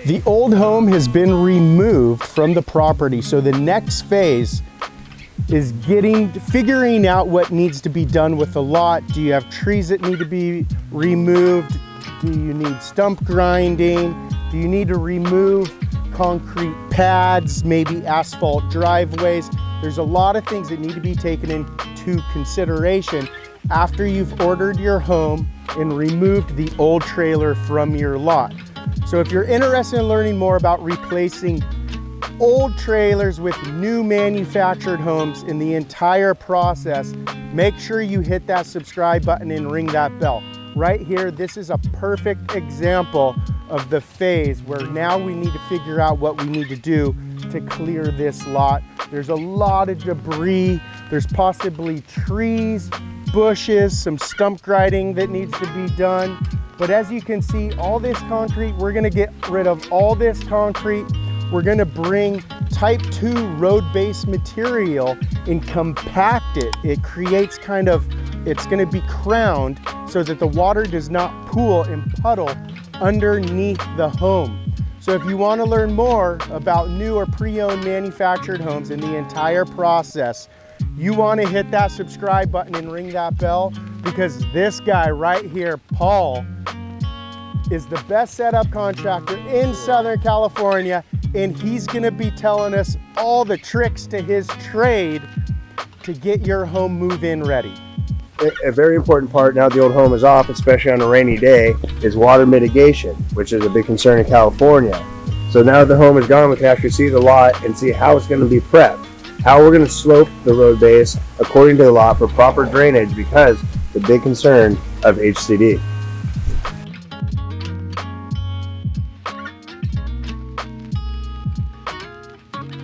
The old home has been removed from the property, so the next phase is figuring out what needs to be done with the lot. Do you have trees that need to be removed? Do you need stump grinding? Do you need to remove concrete pads, maybe asphalt driveways? There's a lot of things that need to be taken into consideration after you've ordered your home and removed the old trailer from your lot. So if you're interested in learning more about replacing old trailers with new manufactured homes in the entire process, make sure you hit that subscribe button and ring that bell. Right here, this is a perfect example of the phase where now we need to figure out what we need to do to clear this lot. There's a lot of debris. There's possibly trees, bushes, some stump grinding that needs to be done. But as you can see, all this concrete, we're gonna get rid of all this concrete. We're gonna bring type 2 road-based material and compact it. It creates it's gonna be crowned so that the water does not pool and puddle underneath the home. So if you wanna learn more about new or pre-owned manufactured homes in the entire process, you wanna hit that subscribe button and ring that bell, because this guy right here, Paul, is the best setup contractor in Southern California, and he's gonna be telling us all the tricks to his trade to get your home move-in ready. A very important part now the old home is off, especially on a rainy day, is water mitigation, which is a big concern in California. So now that the home is gone, we can actually see the lot and see how it's gonna be prepped, how we're gonna slope the road base according to the lot for proper drainage, because the big concern of HCD.